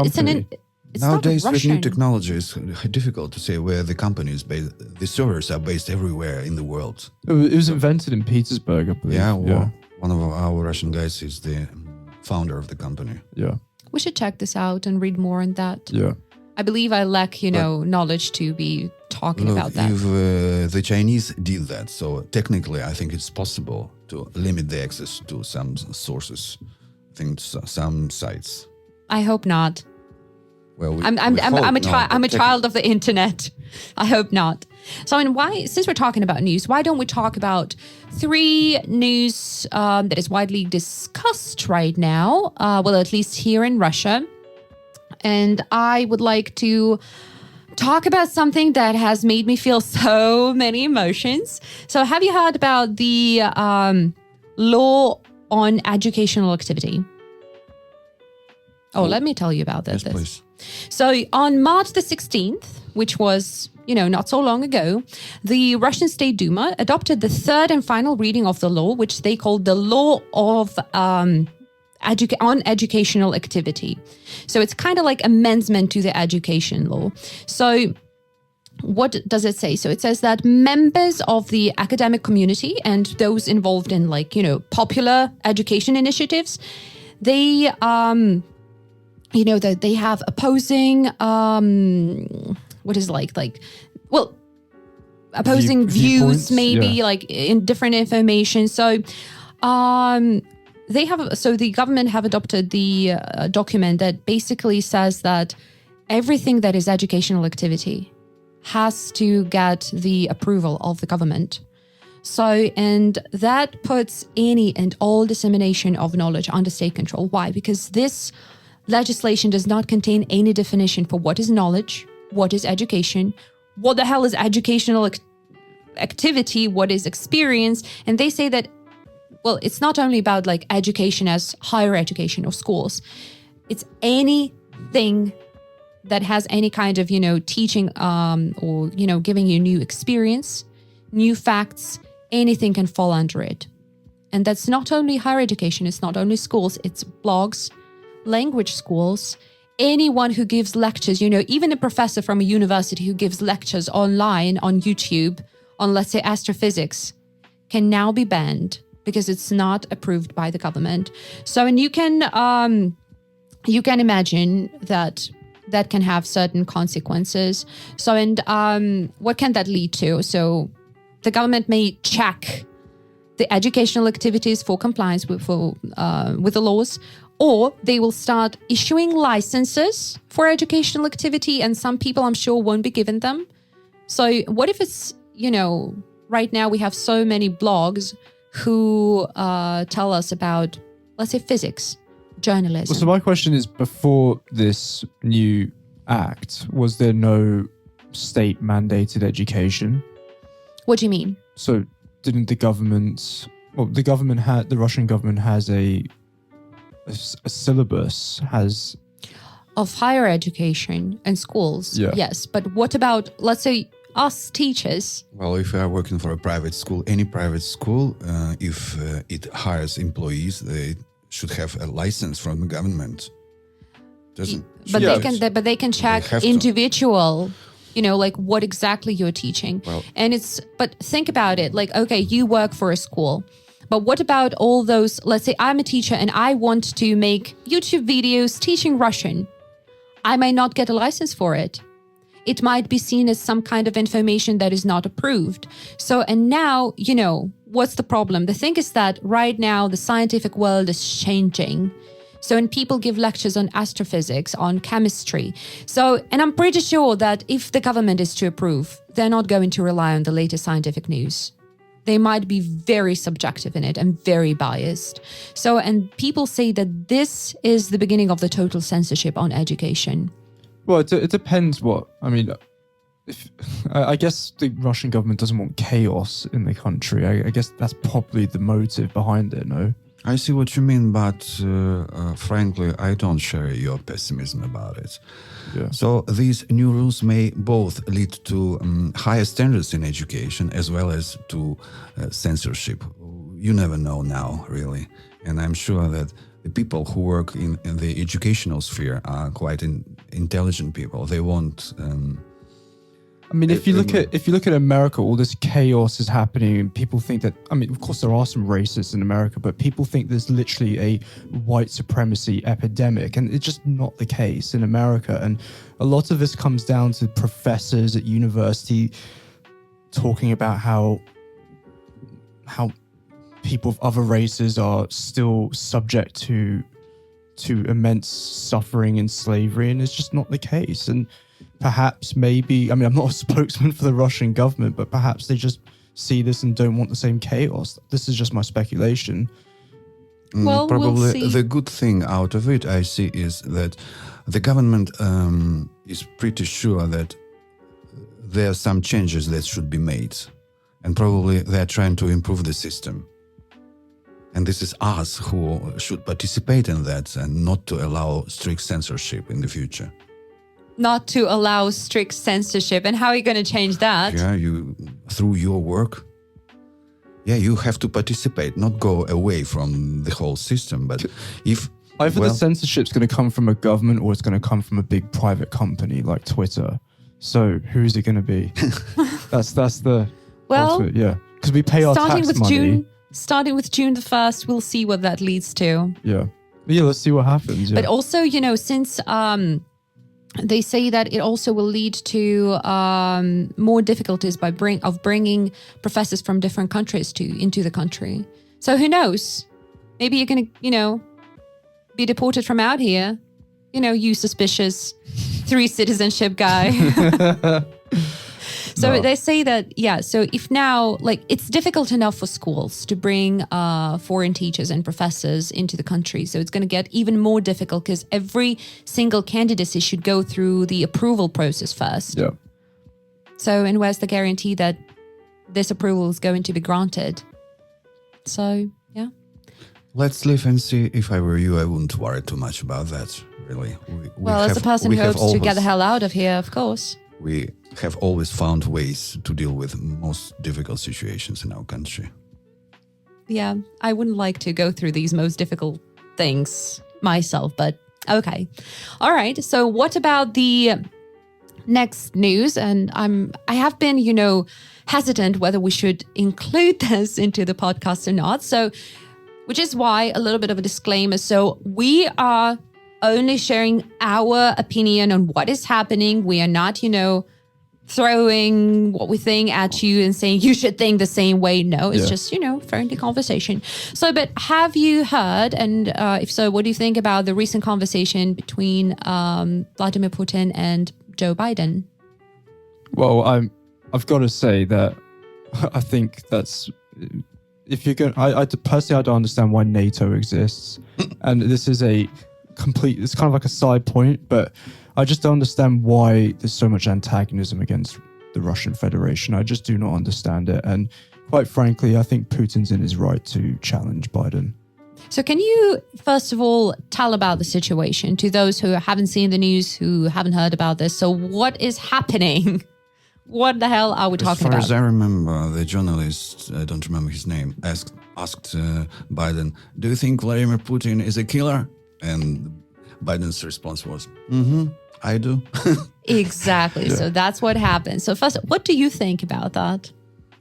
Nowadays, not with Russian. new technology, it's difficult to say where the company is based. The servers are based everywhere in the world. It was invented in Petersburg, I believe. Yeah, well, one of our Russian guys is the founder of the company. Yeah. We should check this out and read more on that. Yeah. I believe I lack, knowledge to be talking about that. If the Chinese did that, so technically I think it's possible to limit the access to some sources, I think some sites. I hope not. Well, I'm a child of the internet. I hope not. So, since we're talking about news, why don't we talk about 3 news that is widely discussed right now? Well, at least here in Russia. And I would like to talk about something that has made me feel so many emotions. So, have you heard about the law on educational activity? Let me tell you about this. Yes, please. So on March the 16th, which was, not so long ago, the Russian State Duma adopted the 3rd and final reading of the law, which they called the law of on educational activity. So it's kind of like amendment to the education law. So what does it say? So it says that members of the academic community and those involved in popular education initiatives, they that they have opposing, opposing views, maybe in different information. So, the government have adopted the document that basically says that everything that is educational activity has to get the approval of the government. So, and that puts any and all dissemination of knowledge under state control. Why? Because this legislation does not contain any definition for what is knowledge, what is education, what the hell is educational activity, what is experience. And they say that, it's not only about education as higher education or schools. It's anything that has any kind of, teaching or, giving you new experience, new facts, anything can fall under it. And that's not only higher education, it's not only schools, it's blogs, language schools, anyone who gives lectures, even a professor from a university who gives lectures online on YouTube on, let's say, astrophysics, can now be banned because it's not approved by the government. So, and you can imagine that can have certain consequences. So, and what can that lead to? So, the government may check the educational activities for compliance with the laws, or they will start issuing licenses for educational activity, and some people, I'm sure, won't be given them. So what if it's, right now we have so many blogs who tell us about, let's say, physics, journalism. Well, so my question is, before this new act, was there no state-mandated education? What do you mean? So didn't the government... Well, the Russian government has a syllabus, has... Of higher education and schools, yes. But what about, let's say, us teachers? Well, if you are working for a private school, any private school, if it hires employees, they should have a license from the government. But they can check individual, what exactly you're teaching. Well, but think about it, okay, you work for a school. But what about all those, let's say I'm a teacher and I want to make YouTube videos teaching Russian. I might not get a license for it. It might be seen as some kind of information that is not approved. So, and now, what's the problem? The thing is that right now the scientific world is changing. So, and people give lectures on astrophysics, on chemistry. So, and I'm pretty sure that if the government is to approve, they're not going to rely on the latest scientific news. They might be very subjective in it and very biased. So, and people say that this is the beginning of the total censorship on education. Well, it depends what, I mean, I guess the Russian government doesn't want chaos in the country. I guess that's probably the motive behind it, no? I see what you mean, but frankly, I don't share your pessimism about it. Yeah. So these new rules may both lead to higher standards in education as well as to censorship. You never know now, really. And I'm sure that the people who work in the educational sphere are quite intelligent people. They won't... I mean, if you look at America, all this chaos is happening, and people think that. I mean, of course, there are some racists in America, but people think there's literally a white supremacy epidemic, and it's just not the case in America. And a lot of this comes down to professors at university talking about how people of other races are still subject to immense suffering and slavery, and it's just not the case. And perhaps maybe, I mean, I'm not a spokesman for the Russian government, but perhaps they just see this and don't want the same chaos. This is just my speculation. Well, probably we'll see. The good thing out of it, I see, is that the government is pretty sure that there are some changes that should be made. And probably they're trying to improve the system. And this is us who should participate in that and not to allow strict censorship in the future. Not to allow strict censorship. And how are you going to change that? Yeah, through your work. Yeah, you have to participate, not go away from the whole system. But if either the censorship's going to come from a government or it's going to come from a big private company like Twitter. So who's it going to be? that's the ultimate, yeah. Because we pay our tax money. Starting with June the 1st, we'll see what that leads to. Yeah, let's see what happens. Yeah. But also, since they say that it also will lead to more difficulties of bringing professors from different countries into the country. So who knows? Maybe you're going to, be deported from out here. You suspicious 3 citizenship guy. So they say that, so if now, it's difficult enough for schools to bring foreign teachers and professors into the country. So it's going to get even more difficult because every single candidacy should go through the approval process first. Yeah. So, and where's the guarantee that this approval is going to be granted? So, yeah. Let's live and see. If I were you, I wouldn't worry too much about that, really. As a person who hopes to get the hell out of here, of course. We have always found ways to deal with most difficult situations in our country. Yeah, I wouldn't like to go through these most difficult things myself, but okay. All right, so what about the next news? And I have been, hesitant whether we should include this into the podcast or not. So, which is why a little bit of a disclaimer. So we are only sharing our opinion on what is happening. We are not, throwing what we think at you and saying you should think the same way. No, it's just, friendly conversation. So, but have you heard, and if so, what do you think about the recent conversation between Vladimir Putin and Joe Biden? Well, I've got to say that I think that's, if you're going, I personally, I don't understand why NATO exists. And this is it's kind of like a side point, but I just don't understand why there's so much antagonism against the Russian Federation. I just do not understand it. And quite frankly, I think Putin's in his right to challenge Biden. So can you, first of all, tell about the situation to those who haven't seen the news, who haven't heard about this? So what is happening? What the hell are we talking about? As far as I remember, the journalist, I don't remember his name, asked Biden, do you think Vladimir Putin is a killer? And Biden's response was, I do. Exactly. Yeah. So that's what happened. So first, what do you think about that?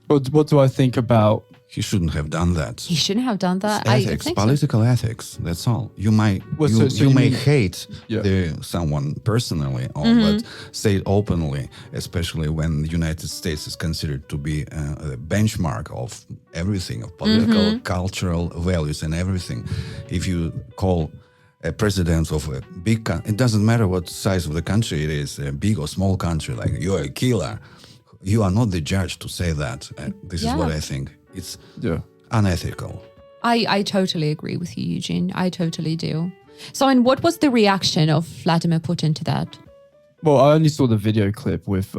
What do I think about? He shouldn't have done that. He shouldn't have done that. Ethics, political ethics. That's all. You might hate someone personally, but say it openly, especially when the United States is considered to be a benchmark of everything, of political, cultural values, and everything. If you call a president of a big country, it doesn't matter what size of the country it is, a big or small country, like you're a killer. You are not the judge to say that. This is what I think. It's unethical. I totally agree with you, Eugene. I totally do. So, and what was the reaction of Vladimir Putin to that? Well, I only saw the video clip with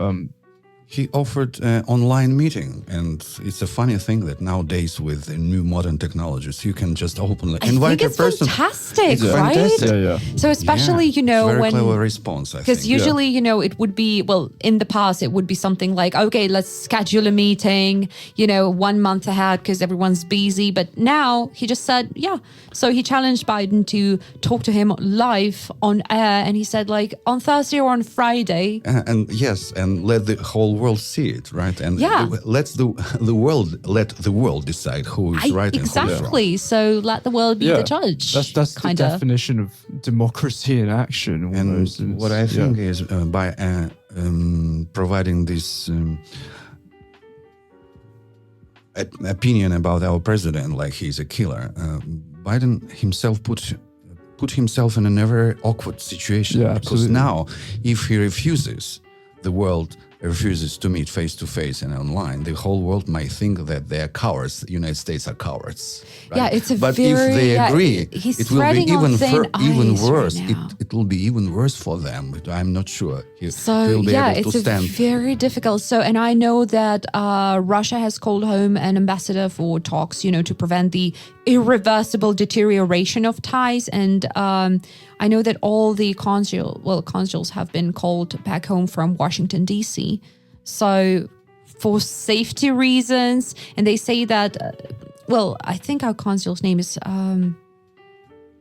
he offered an online meeting, and it's a funny thing that nowadays with the new modern technologies, you can just openly invite a person. Fantastic, it's right? Fantastic. Yeah. So especially, you know, very when clever response, I think. because usually, you know, it would be, well, in the past, it would be something like, okay, let's schedule a meeting, you know, 1 month ahead because everyone's busy. But now he just said, yeah. So he challenged Biden to talk to him live on air, and he said, like, on Thursday or on Friday. And yes, and let the whole world see it, right? And let the world decide who is right and who is wrong. Exactly. So let the world be the judge. That's the definition of democracy in action. Almost. And what I think is by providing this opinion about our president, like he's a killer, Biden himself put himself in a very awkward situation. Yeah, because now, if he refuses, the world refuses to meet face to face and online, the whole world might think that they're cowards. The United States are cowards. Right? Yeah, it's a but very, if they agree, it will be even worse. Right now. It will be even worse for them. But I'm not sure so he'll be able to stand. It's very difficult. So, and I know that Russia has called home an ambassador for talks, you know, to prevent the irreversible deterioration of ties. And I know that all the consuls have been called back home from Washington, D.C. So for safety reasons, and they say that, I think our consul's name is Anatoly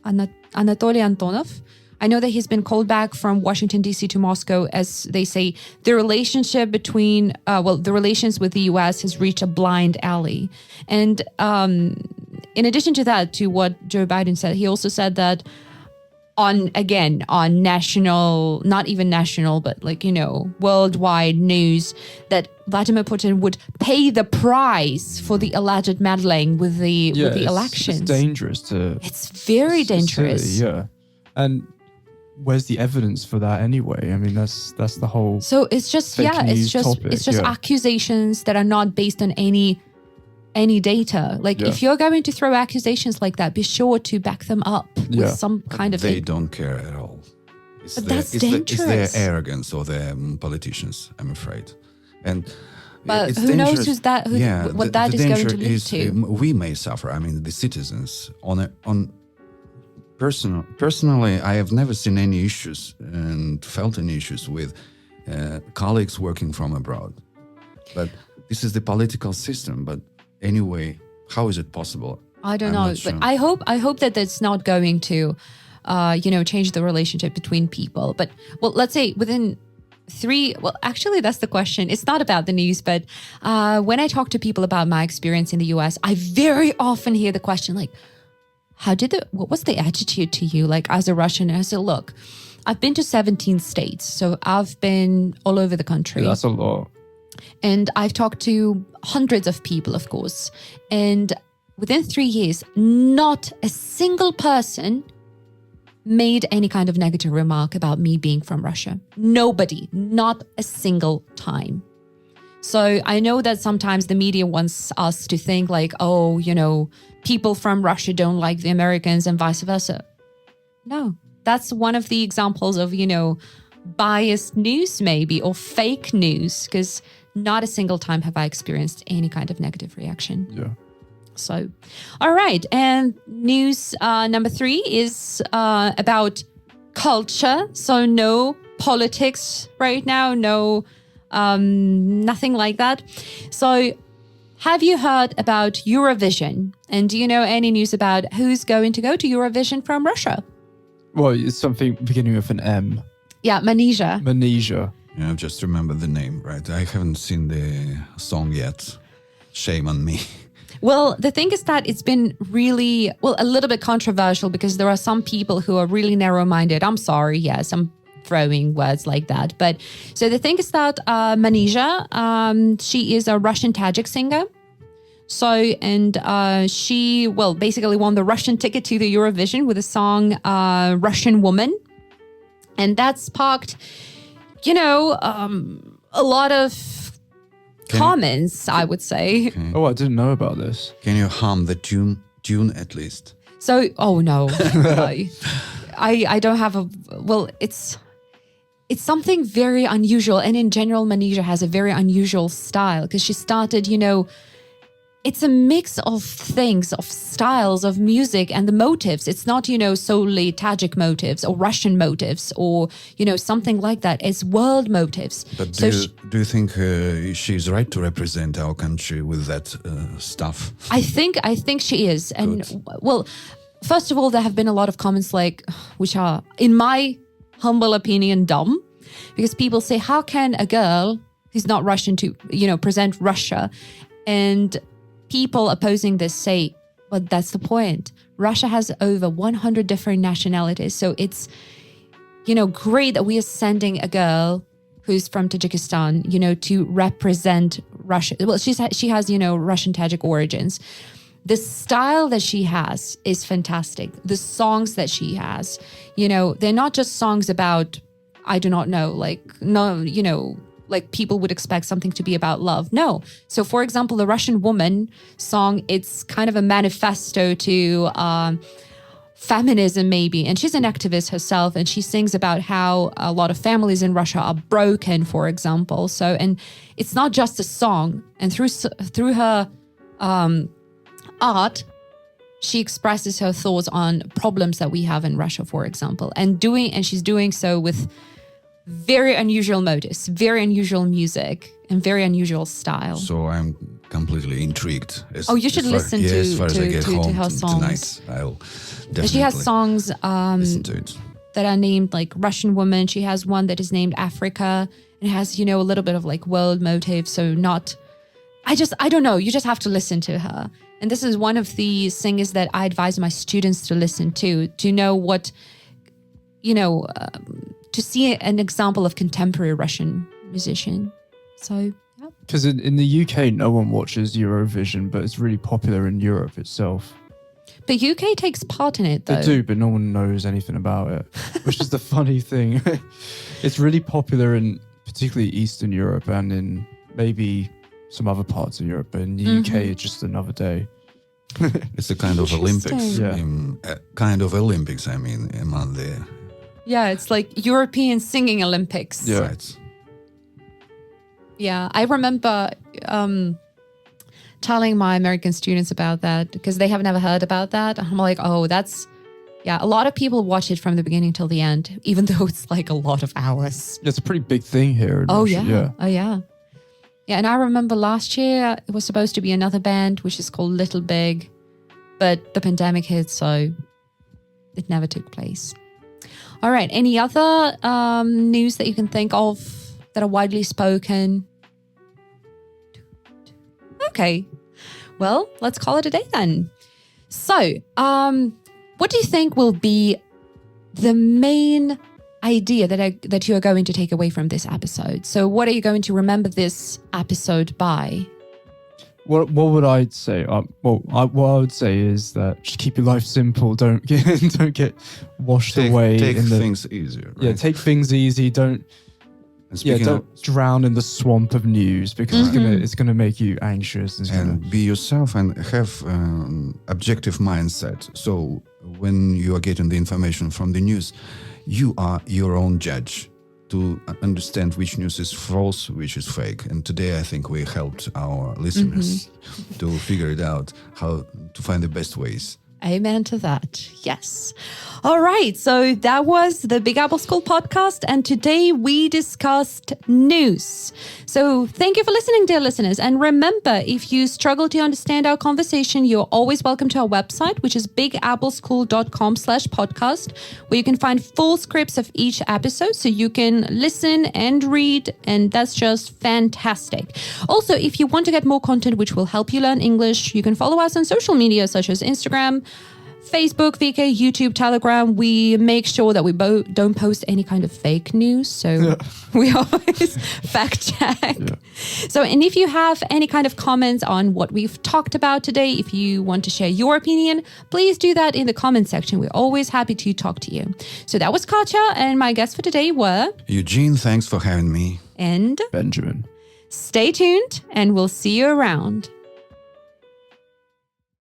Antonov. I know that he's been called back from Washington, D.C. to Moscow, as they say, the relationship between, the relations with the U.S. has reached a blind alley. And in addition to that, to what Joe Biden said, he also said that on national, not even national, but like, you know, worldwide news, that Vladimir Putin would pay the price for the alleged meddling with the elections. It's dangerous It's very dangerous. And where's the evidence for that anyway? I mean, that's the whole. So it's just topic, it's just accusations that are not based on any data. Like if you're going to throw accusations like that, be sure to back them up with some kind of. They don't care at all. That's dangerous. It's their arrogance of the politicians, I'm afraid. But it's who knows dangerous. what that is going to lead to? We may suffer. I mean, the citizens Personally, I have never seen any issues and felt any issues with colleagues working from abroad. But this is the political system. But anyway, how is it possible? I don't know. But I hope that that's not going to, change the relationship between people. But let's say within actually, that's the question. It's not about the news, but when I talk to people about my experience in the US, I very often hear the question like, what was the attitude to you, like as a Russian? And I said, look, I've been to 17 states, so I've been all over the country. Yeah, that's a lot. And I've talked to hundreds of people, of course. And within 3 years, not a single person made any kind of negative remark about me being from Russia. Nobody, not a single time. So I know that sometimes the media wants us to think like, oh, you know, people from Russia don't like the Americans and vice versa. No, that's one of the examples of, you know, biased news maybe, or fake news, because not a single time have I experienced any kind of negative reaction. Yeah. So, all right. And news number 3 is about culture. So no politics right now, no, nothing like that. So have you heard about Eurovision? And do you know any news about who's going to go to Eurovision from Russia? Well, it's something beginning with an M. Yeah, Manesia. Yeah, I just remember the name, right? I haven't seen the song yet. Shame on me. Well, the thing is that it's been really, a little bit controversial because there are some people who are really narrow-minded. I'm sorry, yes, I'm throwing words like that. But so the thing is that Manesia, she is a Russian Tajik singer. So, and she, basically won the Russian ticket to the Eurovision with the song Russian Woman. And that sparked, a lot of comments, I would say. Okay. Oh, I didn't know about this. Can you hum the tune at least? So, oh no, I don't have it's something very unusual. And in general, Manisha has a very unusual style because she started, it's a mix of things, of styles, of music and the motives. It's not, solely Tajik motives or Russian motives or, something like that. It's world motives. But do you think she's right to represent our country with that stuff? I think she is. And first of all, there have been a lot of comments which are, in my humble opinion, dumb, because people say, how can a girl who's not Russian to, present Russia? And people opposing this say, but that's the point. Russia has over 100 different nationalities. So it's, great that we are sending a girl who's from Tajikistan, to represent Russia. Well, she has, Russian Tajik origins. The style that she has is fantastic. The songs that she has, they're not just songs about, I do not know, like people would expect something to be about love. No. So for example, the Russian Woman song, it's kind of a manifesto to feminism maybe. And she's an activist herself and she sings about how a lot of families in Russia are broken, for example. So, and it's not just a song. And through her art, she expresses her thoughts on problems that we have in Russia, for example, and she's doing so with very unusual motives, very unusual music, and very unusual style. So I'm completely intrigued. You should listen to her songs tonight. I'll definitely. She has songs listen to it. that are named like Russian Woman. She has one that is named Africa. It has, a little bit of like world motive. So not, I don't know. You just have to listen to her. And this is one of the singers that I advise my students to listen to know what, to see an example of contemporary Russian musician. So, yeah. Because in the UK, no one watches Eurovision, but it's really popular in Europe itself. The UK takes part in it, though. They do, but no one knows anything about it, which is the funny thing. It's really popular in particularly Eastern Europe and in maybe some other parts of Europe, but in the UK, it's just another day. It's a kind of Olympics. Yeah. I mean, among the... Yeah, it's like European singing Olympics. Yeah. Right. Yeah, I remember telling my American students about that because they have never heard about that. I'm like, a lot of people watch it from the beginning till the end, even though it's like a lot of hours. It's a pretty big thing here in Russia. Yeah. Oh, yeah. Yeah, and I remember last year it was supposed to be another band, which is called Little Big, but the pandemic hit, so it never took place. All right, any other news that you can think of that are widely spoken? Okay, well, let's call it a day then. So, what do you think will be the main idea that you are going to take away from this episode? So what are you going to remember this episode by? What would I say? What I would say is that just keep your life simple. Don't get washed away. Take things easier. Right? Yeah, take things easy. Don't drown in the swamp of news because it's gonna make you anxious. And be yourself and have objective mindset. So when you are getting the information from the news, you are your own judge to understand which news is false, which is fake. And today I think we helped our listeners to figure it out, how to find the best ways. Amen to that. Yes. All right. So that was the Big Apple School podcast. And today we discussed news. So thank you for listening, dear listeners. And remember, if you struggle to understand our conversation, you're always welcome to our website, which is bigappleschool.com/podcast, where you can find full scripts of each episode. So you can listen and read. And that's just fantastic. Also, if you want to get more content, which will help you learn English, you can follow us on social media, such as Instagram, Facebook, VK, YouTube, Telegram, we make sure that we don't post any kind of fake news. So we always fact check. Yeah. So, and if you have any kind of comments on what we've talked about today, if you want to share your opinion, please do that in the comment section. We're always happy to talk to you. So that was Katja, and my guests for today were Eugene, thanks for having me. And Benjamin. Stay tuned, and we'll see you around.